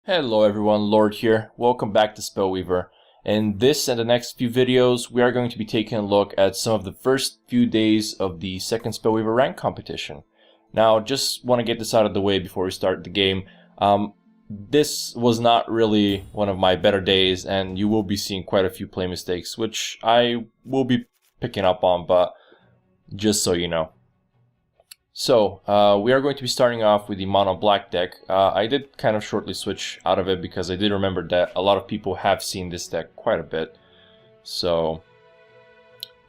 Hello everyone, Lord here. Welcome back to Spellweaver. In this and the next few videos, we are going to be taking a look at some of the first few days of the second Spellweaver rank competition. Now, just want to get this out of the way before we start the game. This was not really one of my better days, and you will be seeing quite a few play mistakes, which I will be picking up on, but just so you know. So, we are going to be starting off with the mono black deck. I did kind of shortly switch out of it because I did remember that a lot of people have seen this deck quite a bit. So,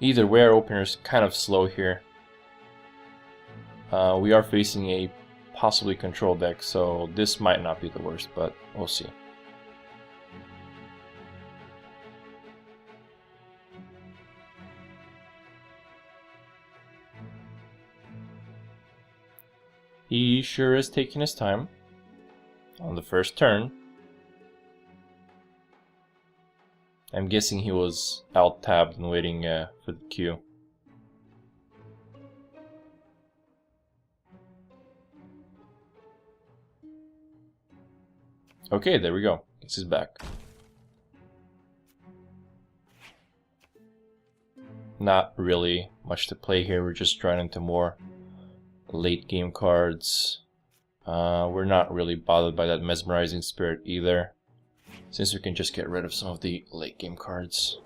either way, our opener is kind of slow here. We are facing a possibly control deck, so this might not be the worst, but we'll see. He sure is taking his time on the first turn. I'm guessing he was alt-tabbed and waiting for the queue. Okay, there we go. Guess he's back. Not really much to play here. We're just trying into more late game cards. We're not really bothered by that mesmerizing spirit either, since we can just get rid of some of the late game cards.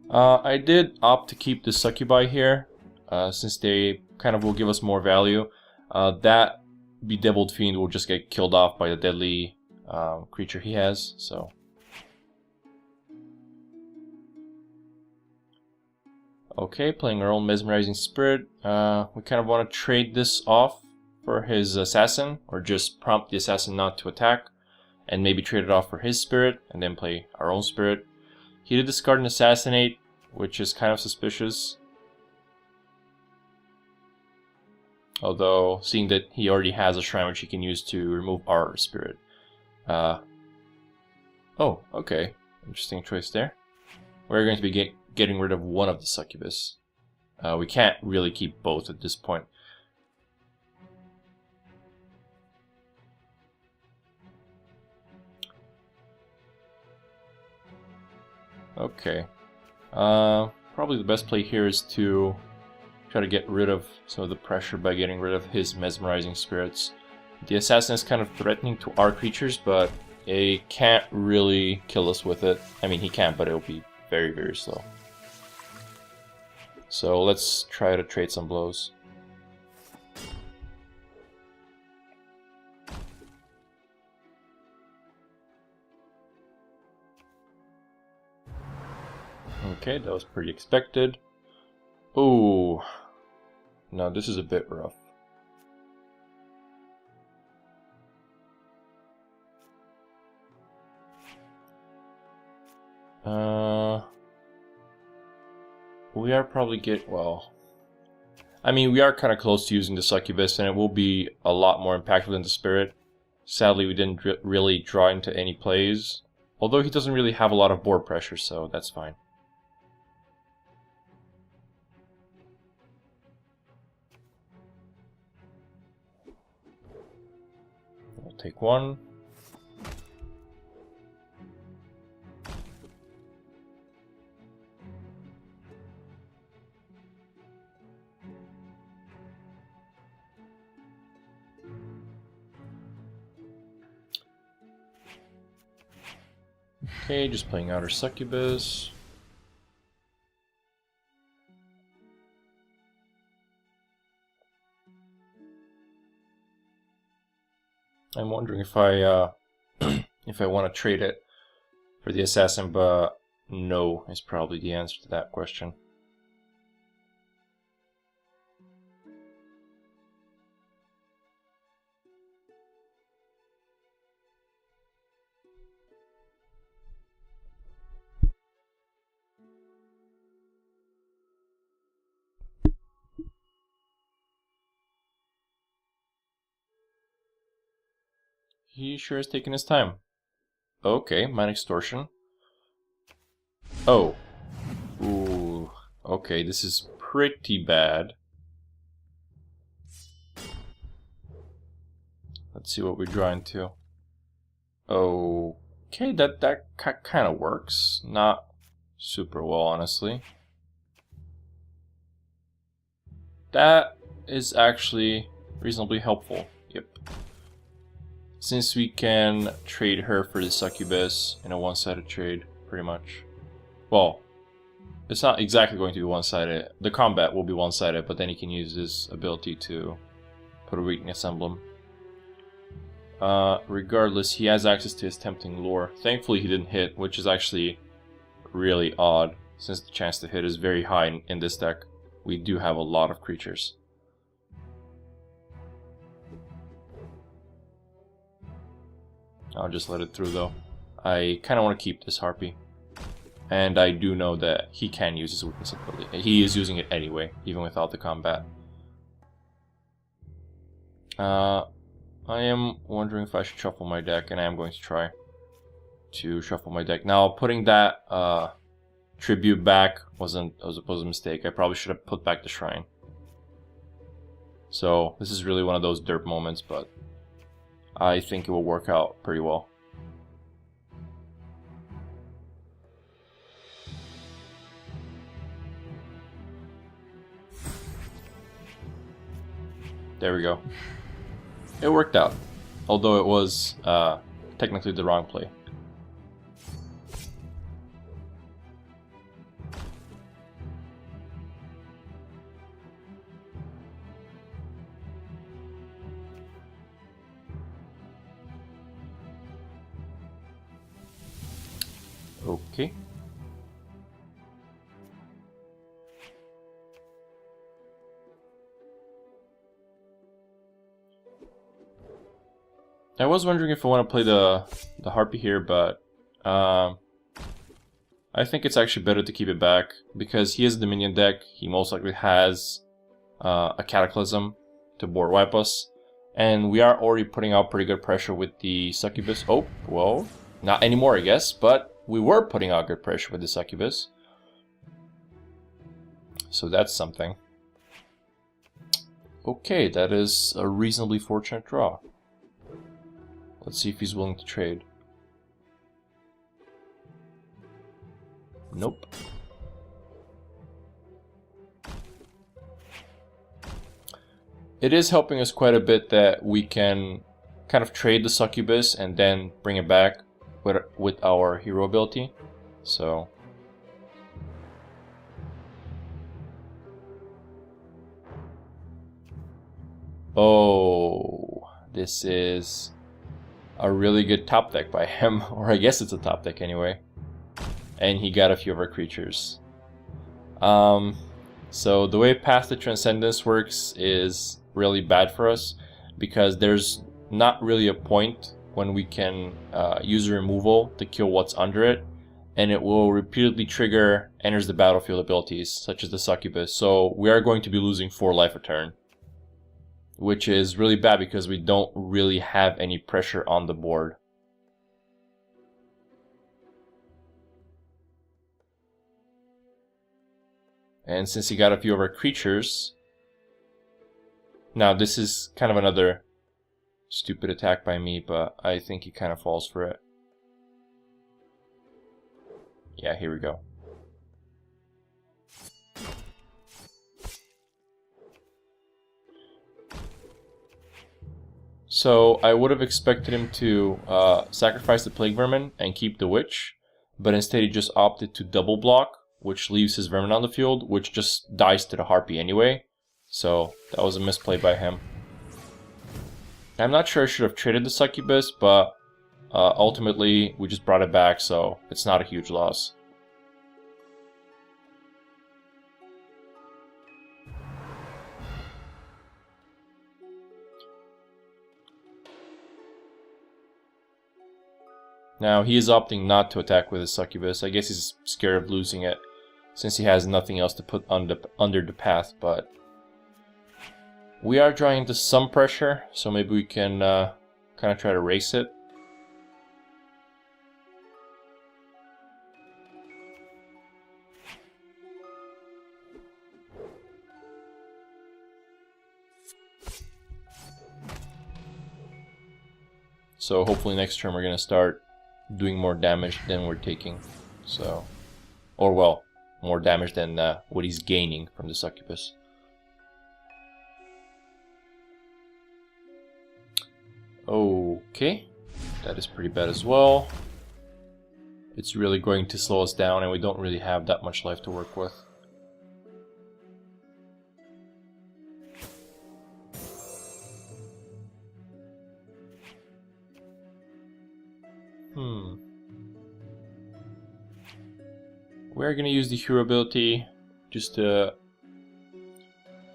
I did opt to keep the succubi here, since they kind of will give us more value. That bedeviled fiend will just get killed off by the deadly creature he has, so. Okay, playing our own mesmerizing spirit. We kind of want to trade this off for his assassin, or just prompt the assassin not to attack, and maybe trade it off for his spirit, and then play our own spirit. He did discard an assassinate, which is kind of suspicious. Although, seeing that he already has a shrine which he can use to remove our spirit. Oh, okay. Interesting choice there. We're going to be getting rid of one of the succubus. We can't really keep both at this point. Okay. Probably the best play here is to try to get rid of some of the pressure by getting rid of his mesmerizing spirits. The assassin is kind of threatening to our creatures, but he can't really kill us with it. I mean, he can, but it'll be very, very slow. So let's try to trade some blows. Okay, that was pretty expected. Ooh. No, this is a bit rough. We are probably I mean, we are kind of close to using the succubus, and it will be a lot more impactful than the spirit. Sadly, we didn't really draw into any plays, although he doesn't really have a lot of board pressure, so that's fine. We'll take one. Okay, just playing out our succubus. I'm wondering if I if I want to trade it for the assassin, but no is probably the answer to that question. He sure is taking his time. Okay, Mind Extortion. Oh. Ooh. Okay, this is pretty bad. Let's see what we draw into. Okay, that kind of works. Not super well, honestly. That is actually reasonably helpful. Yep. Since we can trade her for the succubus in a one-sided trade, pretty much. Well, it's not exactly going to be one-sided. The combat will be one-sided, but then he can use his ability to put a weakness emblem. Regardless, he has access to his tempting lure. Thankfully he didn't hit, which is actually really odd, since the chance to hit is very high in this deck. We do have a lot of creatures. I'll just let it through though. I kind of want to keep this Harpy. And I do know that he can use his weakness ability. He is using it anyway, even without the combat. I am wondering if I should shuffle my deck, and I am going to try to shuffle my deck. Now, putting that tribute back was a mistake. I probably should have put back the shrine. So this is really one of those derp moments, but I think it will work out pretty well. There we go. It worked out, although it was technically the wrong play. Okay. I was wondering if I want to play the Harpy here, but I think it's actually better to keep it back, because he is a Dominion deck. He most likely has a Cataclysm to board wipe us, and we are already putting out pretty good pressure with the Succubus. Oh, well, not anymore I guess, but we were putting out good pressure with the Succubus. So that's something. Okay, that is a reasonably fortunate draw. Let's see if he's willing to trade. Nope. It is helping us quite a bit that we can kind of trade the Succubus and then bring it back with our hero ability. So oh, this is a really good top deck by him, or I guess it's a top deck anyway. And he got a few of our creatures. So the way Path to Transcendence works is really bad for us, because there's not really a point when we can use removal to kill what's under it, and it will repeatedly trigger enters the battlefield abilities, such as the Succubus. So we are going to be losing 4 life a turn, which is really bad because we don't really have any pressure on the board. And since he got a few of our creatures, now this is kind of another stupid attack by me, but I think he kind of falls for it. Yeah, here we go. So I would have expected him to sacrifice the Plague Vermin and keep the Witch, but instead he just opted to double block, which leaves his Vermin on the field, which just dies to the Harpy anyway. So that was a misplay by him. I'm not sure I should have traded the Succubus, but ultimately we just brought it back, so it's not a huge loss. Now, he is opting not to attack with his Succubus. I guess he's scared of losing it, since he has nothing else to put under the path, but we are drawing into some pressure, so maybe we can kind of try to race it. So hopefully next turn we're gonna start doing more damage than we're taking. So, or well, more damage than what he's gaining from the succubus. Okay, that is pretty bad as well. It's really going to slow us down, and we don't really have that much life to work with. We're gonna use the hero ability just to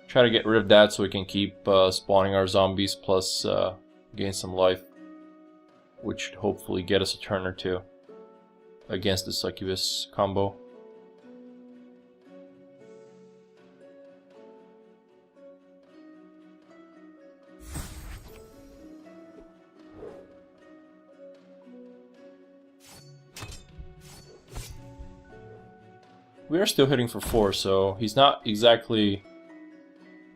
try to get rid of that so we can keep spawning our zombies, plus gain some life, which should hopefully get us a turn or two against the succubus combo. We are still hitting for 4, so he's not exactly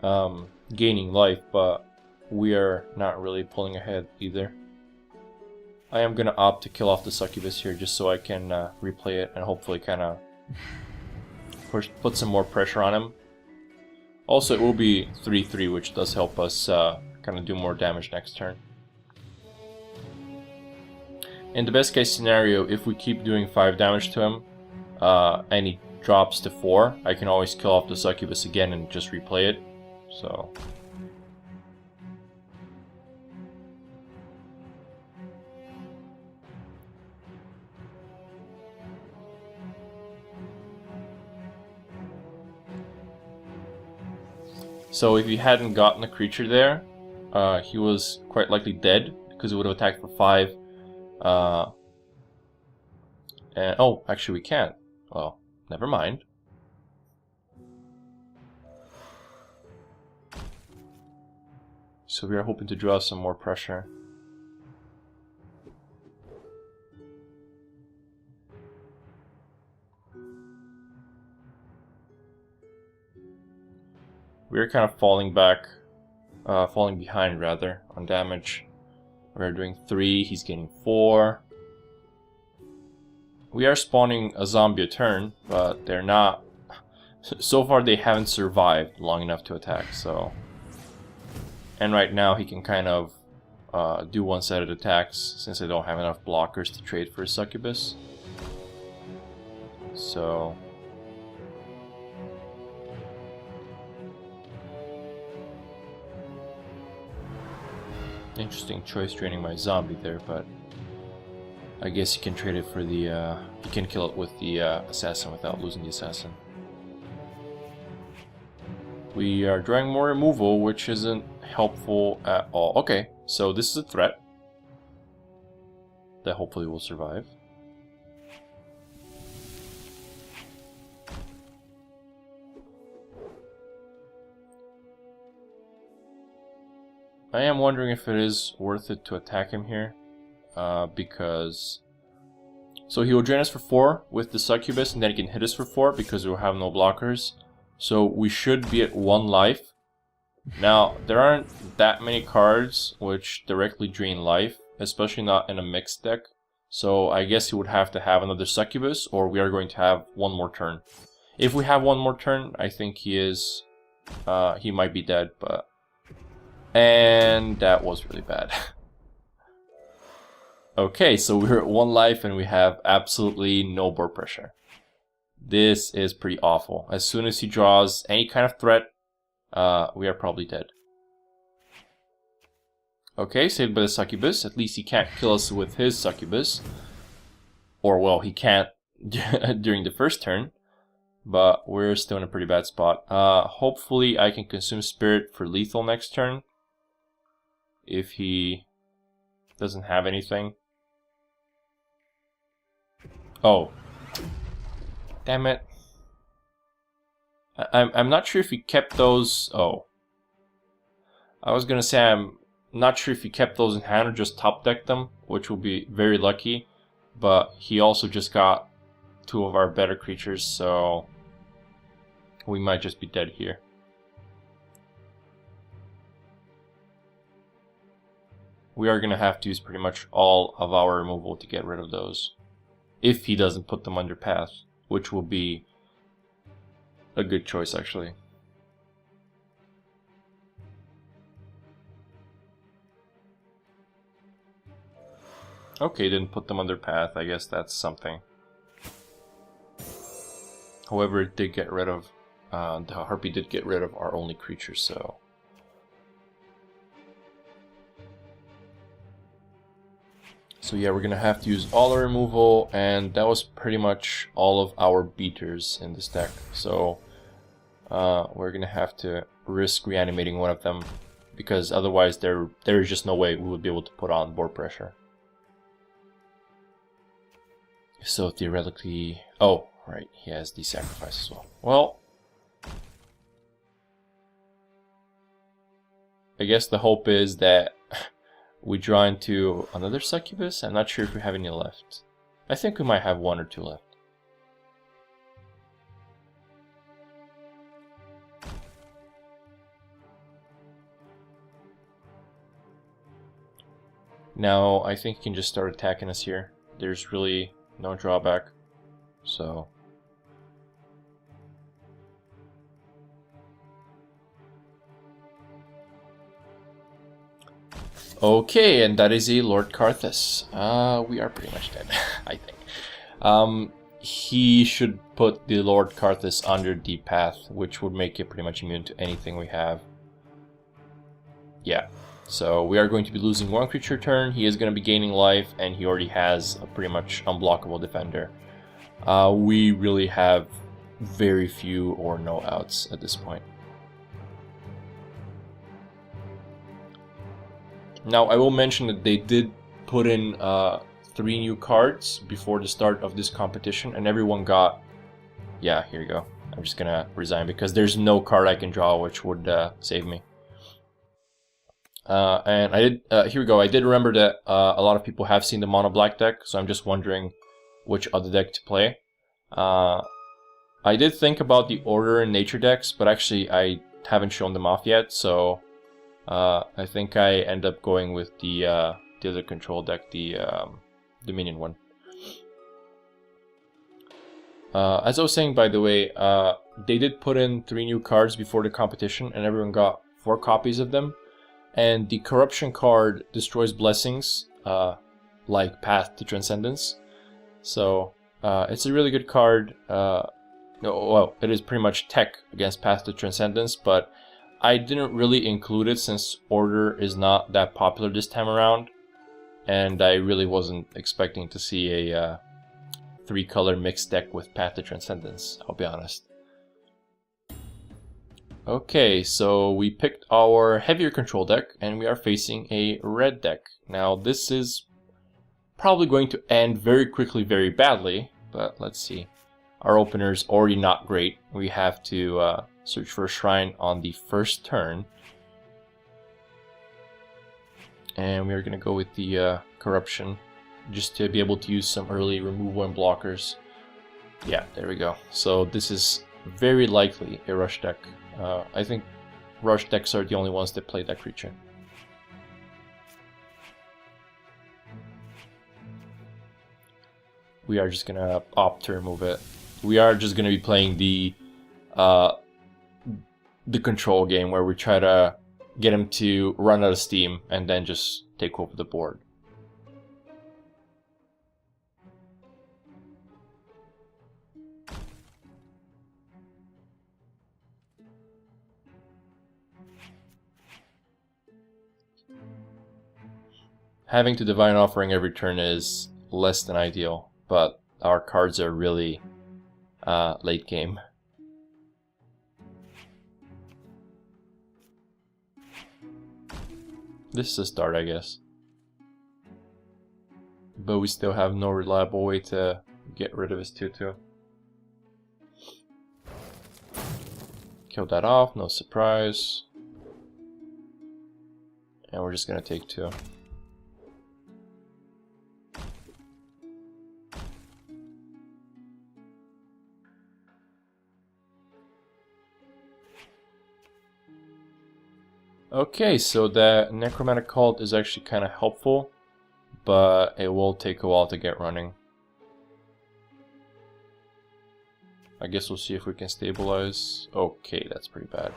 gaining life, but we are not really pulling ahead either. I am going to opt to kill off the succubus here just so I can replay it and hopefully kind of put some more pressure on him. Also, it will be 3-3, which does help us kind of do more damage next turn. In the best case scenario, if we keep doing 5 damage to him and he drops to 4, I can always kill off the succubus again and just replay it. So if he hadn't gotten a creature there, he was quite likely dead because he would have attacked for 5. And oh, actually we can't. Well, never mind. So we are hoping to draw some more pressure. We're kind of falling behind rather, on damage. We're doing 3, he's getting 4. We are spawning a zombie a turn, but they're not... So far they haven't survived long enough to attack, so... And right now he can kind of do one-sided attacks since I don't have enough blockers to trade for a succubus. So... Interesting choice trading my zombie there, but I guess you can trade it for the, you can kill it with the assassin without losing the assassin. We are drawing more removal, which isn't helpful at all. Okay, so this is a threat that hopefully will survive. I am wondering if it is worth it to attack him here, because... So he will drain us for 4 with the succubus, and then he can hit us for 4 because we will have no blockers. So we should be at 1 life. Now, there aren't that many cards which directly drain life, especially not in a mixed deck. So I guess he would have to have another succubus, or we are going to have 1 more turn. If we have 1 more turn, I think he is... he might be dead, but... And that was really bad. Okay, so we're at 1 life and we have absolutely no board pressure. This is pretty awful. As soon as he draws any kind of threat, we are probably dead. Okay, saved by the succubus. At least he can't kill us with his succubus. Or, well, he can't during the first turn. But we're still in a pretty bad spot. Hopefully I can consume spirit for lethal next turn. If he doesn't have anything. Oh. Damn it. I'm not sure if he kept those... Oh. I was gonna say I'm not sure if he kept those in hand or just top decked them, which will be very lucky. But he also just got 2 of our better creatures, so... we might just be dead here. we are going to have to use pretty much all of our removal to get rid of those. If he doesn't put them under path, which will be a good choice actually. Okay, didn't put them under path. I guess that's something. However, it did get rid of the Harpy did get rid of our only creature, so yeah, we're gonna have to use all our removal, and that was pretty much all of our beaters in this deck. So we're gonna have to risk reanimating one of them, because otherwise there is just no way we would be able to put on board pressure. So theoretically, oh right, he has the sacrifice as well. Well, I guess the hope is that we draw into another succubus. I'm not sure if we have any left. I think we might have one or two left. Now I think he can just start attacking us here. There's really no drawback. So okay, and that is a Lord Karthus. We are pretty much dead, I think. He should put the Lord Karthus under the path, which would make it pretty much immune to anything we have. Yeah, so we are going to be losing one creature turn. He is going to be gaining life, and he already has a pretty much unblockable defender. We really have very few or no outs at this point. Now, I will mention that they did put in 3 new cards before the start of this competition, and everyone got... Yeah, here you go. I'm just gonna resign because there's no card I can draw which would save me. And I did... here we go. I did remember that a lot of people have seen the mono black deck, so I'm just wondering which other deck to play. I did think about the Order and Nature decks, but actually I haven't shown them off yet, so... I think I end up going with the other control deck, the Dominion one. As I was saying, by the way, they did put in 3 new cards before the competition, and everyone got 4 copies of them. And the Corruption card destroys blessings, like Path to Transcendence. So it's a really good card. Well, it is pretty much tech against Path to Transcendence, but I didn't really include it since Order is not that popular this time around, and I really wasn't expecting to see a 3-color mixed deck with Path to Transcendence, I'll be honest. Okay, so we picked our heavier control deck, and we are facing a red deck. Now this is probably going to end very quickly, very badly, but let's see. Our opener's already not great. We have to search for a shrine on the first turn. And we are going to go with the Corruption, just to be able to use some early removal and blockers. Yeah, there we go. So this is very likely a rush deck. I think rush decks are the only ones that play that creature. We are just going to opt to remove it. We are just going to be playing the control game where we try to get him to run out of steam and then just take over the board. Having to Divine Offering every turn is less than ideal, but our cards are really late game. This is a start, I guess. But we still have no reliable way to get rid of his 2/2. Kill that off, no surprise. And we're just gonna take 2. Okay, so that Necromantic Cult is actually kind of helpful, but it will take a while to get running. I guess we'll see if we can stabilize. Okay, that's pretty bad.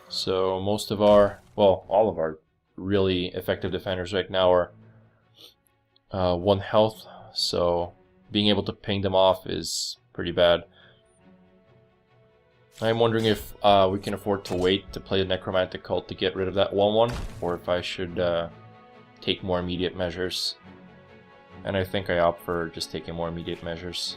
So most of our, well, all of our really effective defenders right now are 1 health, so being able to ping them off is pretty bad. I'm wondering if we can afford to wait to play the Necromantic Cult to get rid of that 1/1, or if I should take more immediate measures. And I think I opt for just taking more immediate measures.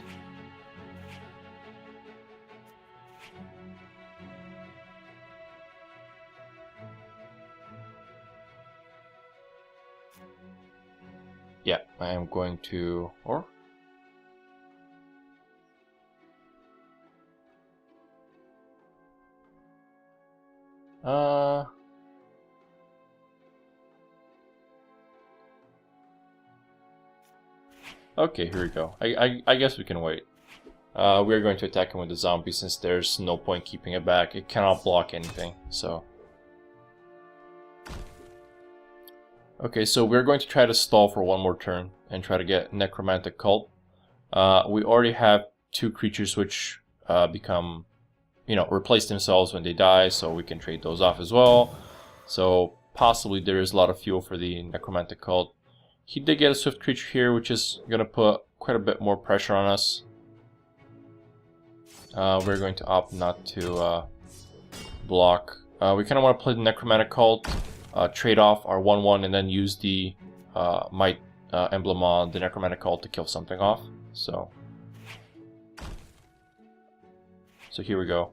Yeah, I am going to, or okay, here we go. I guess we can wait. We're going to attack him with the zombie since there's no point keeping it back. It cannot block anything, so. Okay, so we're going to try to stall for 1 more turn and try to get Necromantic Cult. We already have 2 creatures which become, replace themselves when they die, so we can trade those off as well. So possibly there is a lot of fuel for the Necromantic Cult. He did get a swift creature here, which is going to put quite a bit more pressure on us. We're going to opt not to block. We kind of want to play the Necromantic Cult, trade off our 1/1, and then use the Might emblem on the Necromantic Cult to kill something off. So here we go.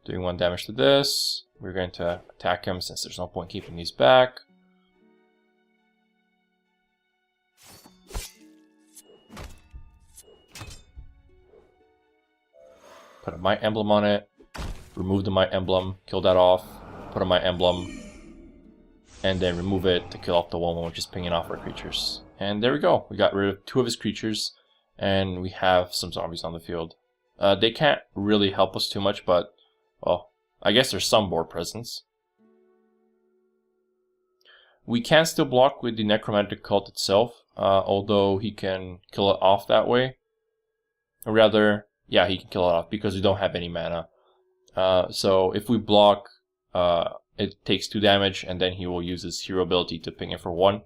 Doing 1 damage to this. We're going to attack him since there's no point keeping these back. Put a Might emblem on it. Remove the Might emblem. Kill that off. Put a Might emblem. And then remove it to kill off the 1/1, which is pinging off our creatures. And there we go. We got rid of 2 of his creatures. And we have some zombies on the field. They can't really help us too much, but, well, I guess there's some board presence. We can still block with the Necromantic Cult itself, although he can kill it off that way. Or rather, yeah, he can kill it off because we don't have any mana. So if we block, it takes 2 damage, and then he will use his hero ability to ping it for 1.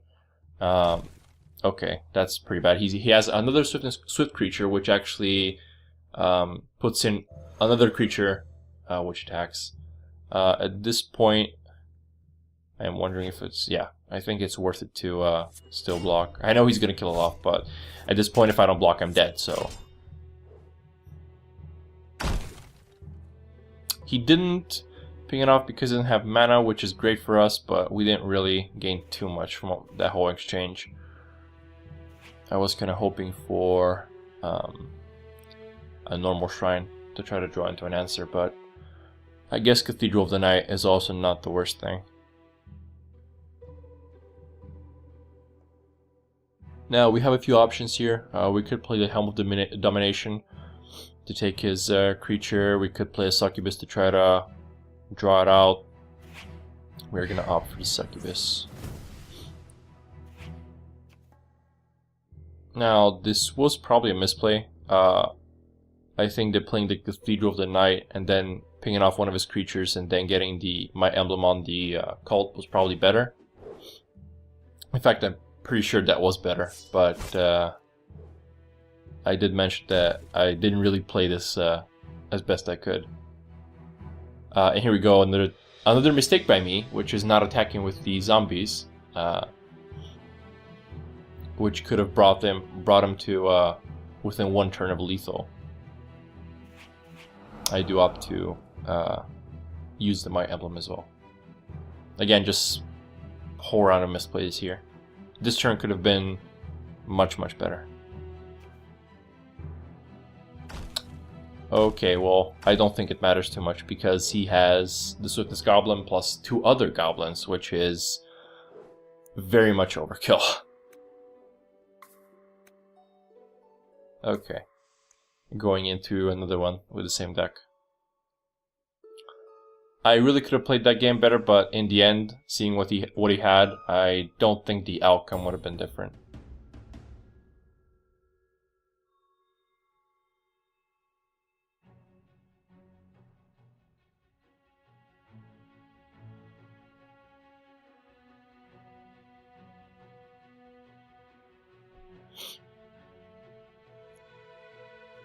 Okay, that's pretty bad. He has another swift creature, which actually puts in another creature which attacks. At this point, I am wondering if it's, yeah, I think it's worth it to still block. I know he's going to kill it off, but at this point, if I don't block, I'm dead, so. He didn't ping it off because he didn't have mana, which is great for us, but we didn't really gain too much from that whole exchange. I was kind of hoping for a normal shrine to try to draw into an answer, but I guess Cathedral of the Night is also not the worst thing. Now we have a few options here. We could play the Helm of Domination to take his creature. We could play a Succubus to try to draw it out. We're gonna opt for the Succubus. Now this was probably a misplay. I think that playing the Cathedral of the Night and then pinging off 1 of his creatures and then getting my emblem on the cult was probably better. In fact, I'm pretty sure that was better, but I did mention that I didn't really play this as best I could. And here we go, another mistake by me, which is not attacking with the zombies, which could have brought him to within 1 turn of lethal. I do opt to use the Might emblem as well. Again, just whole round of misplays here. This turn could have been much, much better. Okay, well, I don't think it matters too much because he has the Swiftness Goblin plus 2 other goblins, which is very much overkill. Okay, going into another one with the same deck. I really could have played that game better, but in the end, seeing what he had, I don't think the outcome would have been different.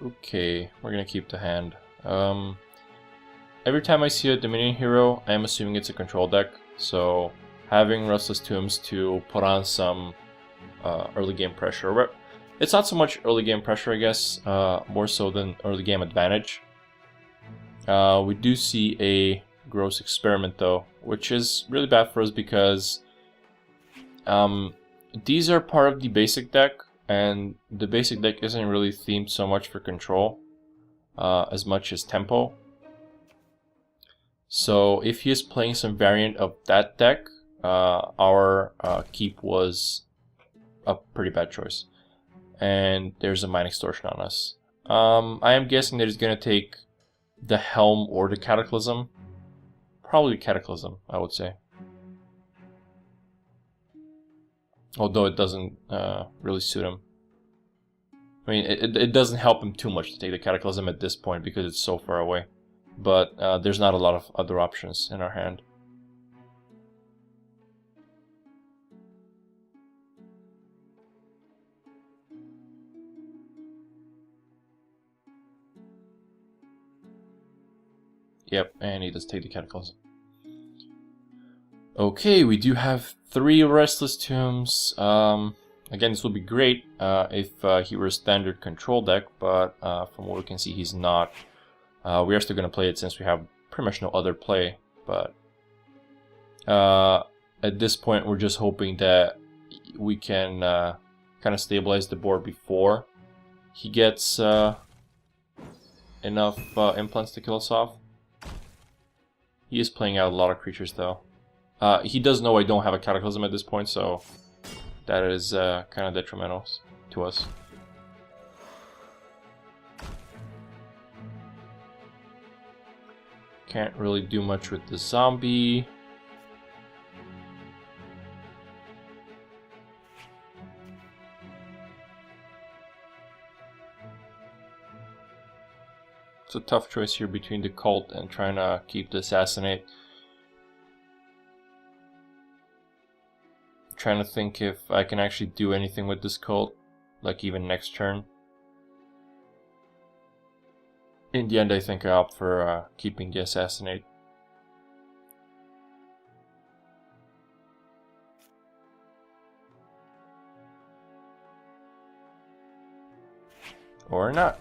Okay, we're gonna keep the hand. Every time I see a Dominion hero, I am assuming it's a control deck, so having Restless Tombs to put on some early game pressure. It's not so much early game pressure, I guess, more so than early game advantage. We do see a Gross Experiment though, which is really bad for us because these are part of the basic deck, and the basic deck isn't really themed so much for control as much as tempo. So if he is playing some variant of that deck, our keep was a pretty bad choice. And there's a Mind Extortion on us. I am guessing that he's going to take the Helm or the Cataclysm. Probably Cataclysm, I would say. Although it doesn't really suit him. I mean, it doesn't help him too much to take the Cataclysm at this point because it's so far away. But there's not a lot of other options in our hand. Yep, and he does take the Cataclysm. Okay, we do have 3 Restless Tombs. Again, this would be great if he were a standard control deck, but from what we can see, he's not. We are still going to play it since we have pretty much no other play, but at this point we're just hoping that we can kind of stabilize the board before he gets enough implants to kill us off. He is playing out a lot of creatures though. He does know I don't have a Cataclysm at this point, so that is kind of detrimental to us. Can't really do much with the zombie. It's a tough choice here between the cult and trying to keep the assassinate. Trying to think if I can actually do anything with this cult, like even next turn. In the end, I think I opt for keeping the assassinate. Or not.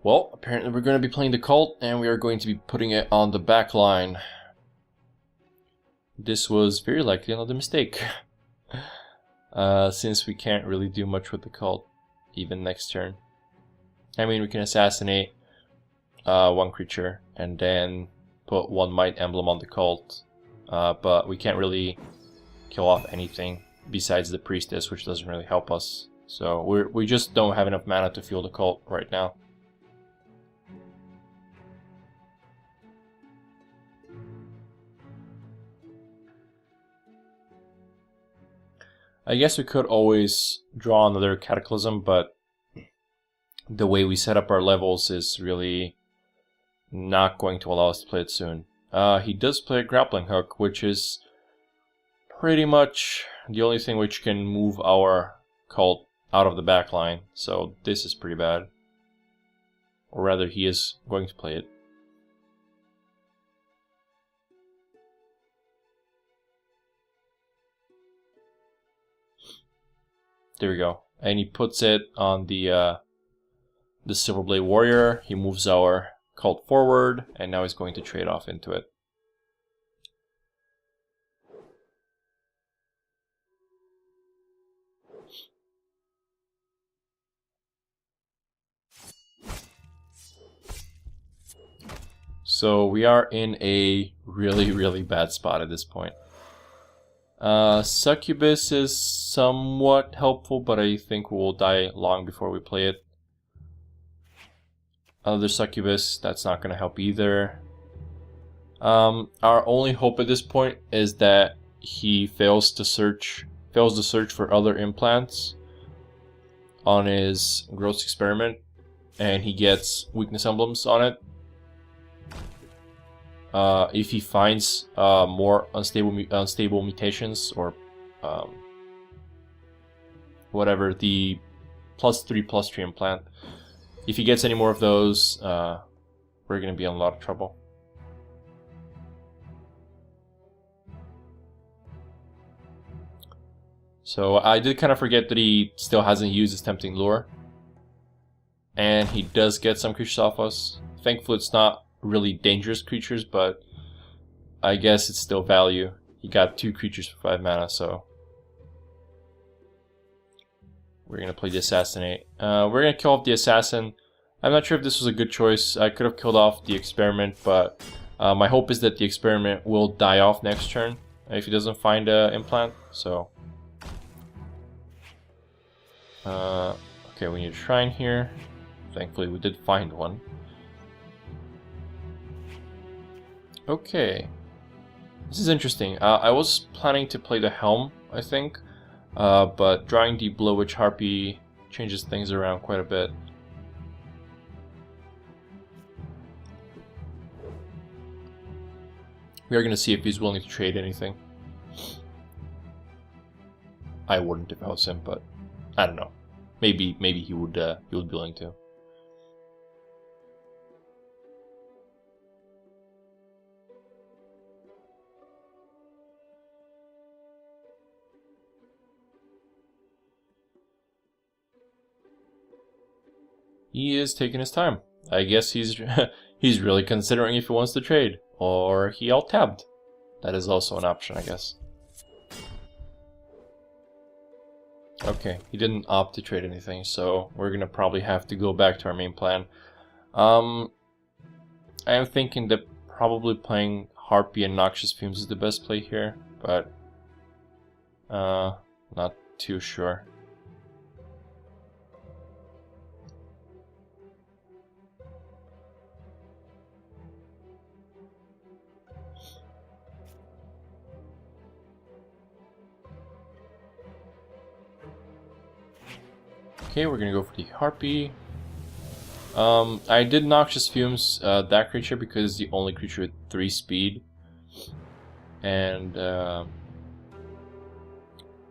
Well, apparently we're going to be playing the cult, and we are going to be putting it on the back line. This was very likely another mistake. Since we can't really do much with the cult, even next turn. I mean, we can assassinate 1 creature, and then put 1 Might Emblem on the cult. But we can't really kill off anything besides the Priestess, which doesn't really help us. So we just don't have enough mana to fuel the cult right now. I guess we could always draw another Cataclysm, but the way we set up our levels is really not going to allow us to play it soon. He does play a Grappling Hook, which is pretty much the only thing which can move our cult out of the back line, so this is pretty bad. Or rather, he is going to play it. There we go. And he puts it on the Silverblade Warrior. He moves our cult forward, and now he's going to trade off into it. So we are in a really bad spot at this point. Succubus is somewhat helpful, but I think we will die long before we play it. Another Succubus, that's not going to help either. Our only hope at this point is that he fails to search for other implants on his gross experiment, and he gets weakness emblems on it. If he finds more unstable mutations, or whatever, the +3/+3 implant, if he gets any more of those, we're going to be in a lot of trouble. So I did kind of forget that he still hasn't used his Tempting Lure. And he does get some creatures off us. Thankfully it's not really dangerous creatures, but I guess it's still value. He got 2 creatures for 5 mana, so we're going to play the Assassinate. We're going to kill off the Assassin. I'm not sure if this was a good choice. I could have killed off the Experiment, but my hope is that the Experiment will die off next turn if he doesn't find an implant. So okay, we need a shrine here. Thankfully we did find one. Okay, this is interesting. I was planning to play the Helm, I think, but drawing the Blow Witch Harpy changes things around quite a bit. We are going to see if he's willing to trade anything. I wouldn't if I was him, but I don't know. Maybe he would be willing to. He is taking his time. I guess he's he's really considering if he wants to trade, or he alt-tabbed. That is also an option, I guess. Okay, he didn't opt to trade anything, so we're gonna probably have to go back to our main plan. I am thinking that probably playing Harpy and Noxious Fumes is the best play here, but not too sure. Okay, we're gonna go for the Harpy. I did Noxious Fumes that creature because it's the only creature with 3 speed. And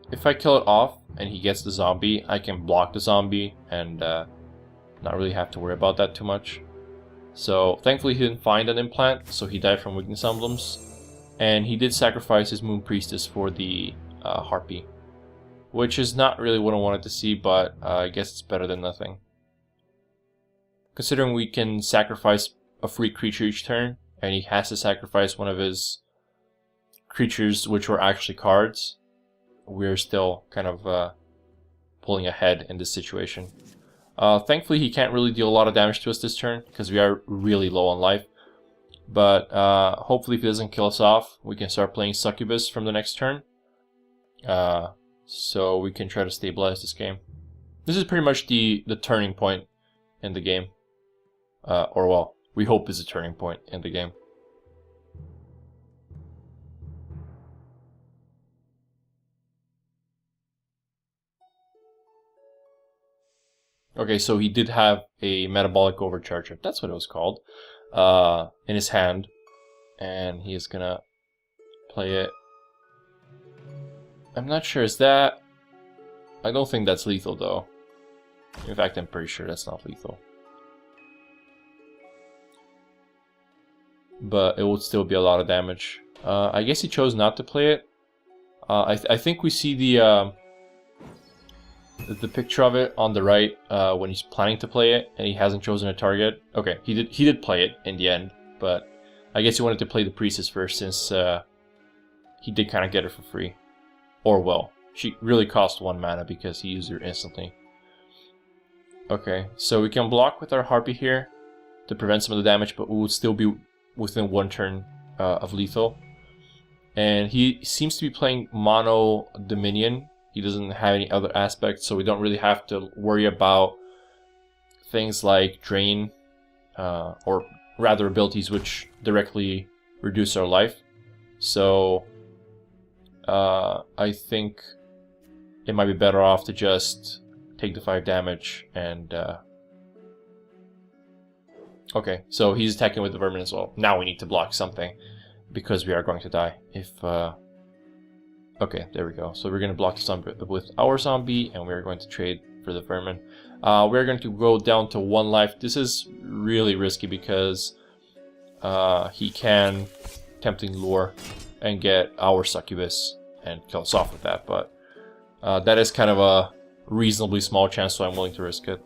if I kill it off and he gets the zombie, I can block the zombie and not really have to worry about that too much. So thankfully he didn't find an implant, so he died from weakness emblems. And he did sacrifice his Moon Priestess for the Harpy, which is not really what I wanted to see, but I guess it's better than nothing. Considering we can sacrifice a free creature each turn, and he has to sacrifice one of his creatures which were actually cards, we're still kind of pulling ahead in this situation. Thankfully he can't really deal a lot of damage to us this turn, because we are really low on life. But hopefully if he doesn't kill us off, we can start playing Succubus from the next turn. So we can try to stabilize this game. This is pretty much the turning point in the game. Or well, we hope is a turning point in the game. Okay, so he did have a Metabolic Overcharge, that's what it was called, in his hand. And he is gonna play it. I'm not sure, is that... I don't think that's lethal though. In fact, I'm pretty sure that's not lethal. But it would still be a lot of damage. I guess he chose not to play it. I think we see the picture of it on the right when he's planning to play it, and he hasn't chosen a target. Okay, he did play it in the end, but I guess he wanted to play the Priestess first, since he did kind of get it for free. Or well, she really cost 1 mana because he used her instantly. Okay, so we can block with our Harpy here to prevent some of the damage, but we would still be within 1 turn of lethal. And he seems to be playing mono Dominion. He doesn't have any other aspects, so we don't really have to worry about things like Drain, or rather abilities which directly reduce our life. So I think it might be better off to just take the 5 damage and okay, so he's attacking with the vermin as well. Now we need to block something because we are going to die if okay, there we go. So we're going to block the zombie with our zombie, and we're going to trade for the vermin. We're going to go down to 1 life. This is really risky because he can tempting lure and get our succubus and kill us off with that, but that is kind of a reasonably small chance, so I'm willing to risk it.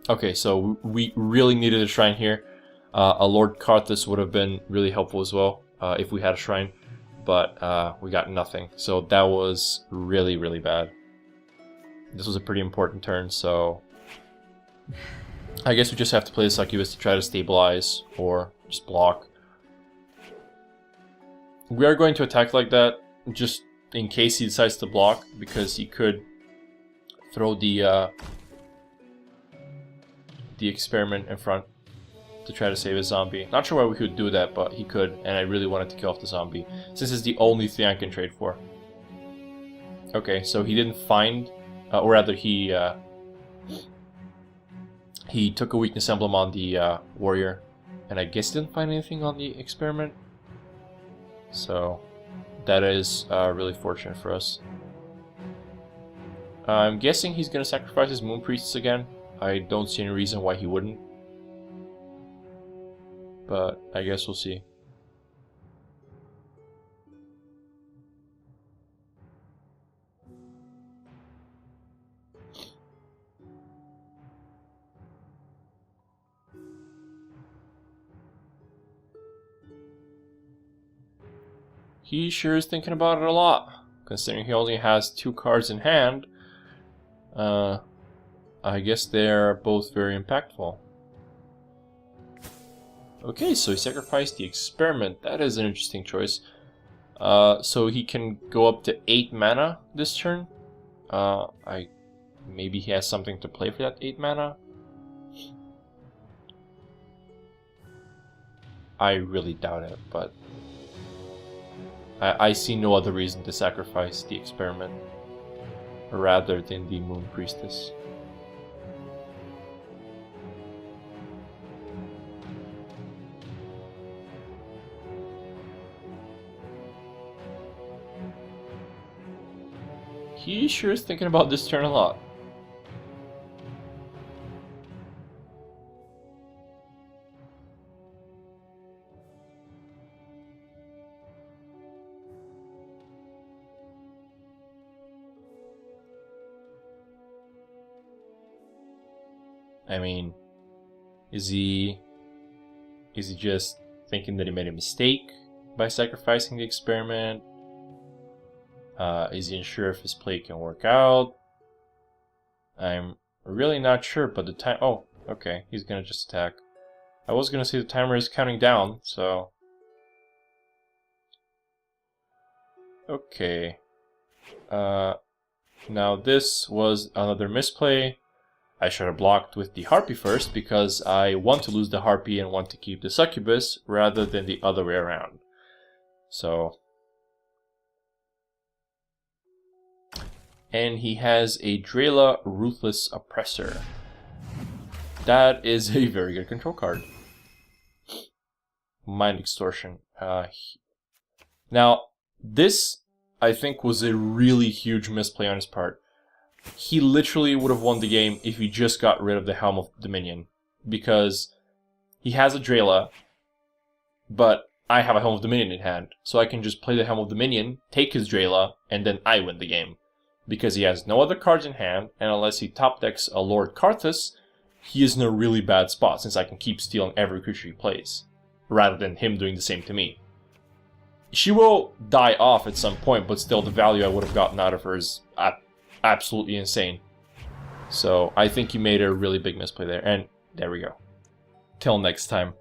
Okay, so we really needed a shrine here. A Lord Karthus would have been really helpful as well if we had a shrine, but we got nothing. So that was really, really bad. This was a pretty important turn, so I guess we just have to play the succubus to try to stabilize or just block. We are going to attack like that just in case he decides to block, because he could throw the experiment in front to try to save a zombie. Not sure why we could do that, but he could, and I really wanted to kill off the zombie, since it's the only thing I can trade for. Okay, so he didn't find, or rather he took a weakness emblem on the warrior, and I guess didn't find anything on the experiment. So that is really fortunate for us. I'm guessing he's gonna sacrifice his Moon Priestess again. I don't see any reason why he wouldn't, but I guess we'll see. He sure is thinking about it a lot, considering he only has 2 cards in hand. I guess they're both very impactful. Okay, so he sacrificed the experiment. That is an interesting choice. So he can go up to 8 mana this turn. Maybe he has something to play for that 8 mana. I really doubt it, but I see no other reason to sacrifice the experiment rather than the Moon Priestess. He sure is thinking about this turn a lot. I mean, is he just thinking that he made a mistake by sacrificing the experiment? Is he unsure if his play can work out? I'm really not sure, but the time... Oh, okay, he's gonna just attack. I was gonna say the timer is counting down, so... Okay. Now this was another misplay. I should have blocked with the Harpy first, because I want to lose the Harpy and want to keep the Succubus, rather than the other way around. So... And he has a Drela Ruthless Oppressor. That is a very good control card. Mind Extortion. Now, this, I think, was a really huge misplay on his part. He literally would have won the game if he just got rid of the Helm of Dominion. Because he has a Drela, but I have a Helm of Dominion in hand. So I can just play the Helm of Dominion, take his Drela, and then I win the game. Because he has no other cards in hand, and unless he top decks a Lord Karthus, he is in a really bad spot, since I can keep stealing every creature he plays, rather than him doing the same to me. She will die off at some point, but still the value I would have gotten out of her is absolutely insane. So I think he made a really big misplay there, and there we go. Till next time.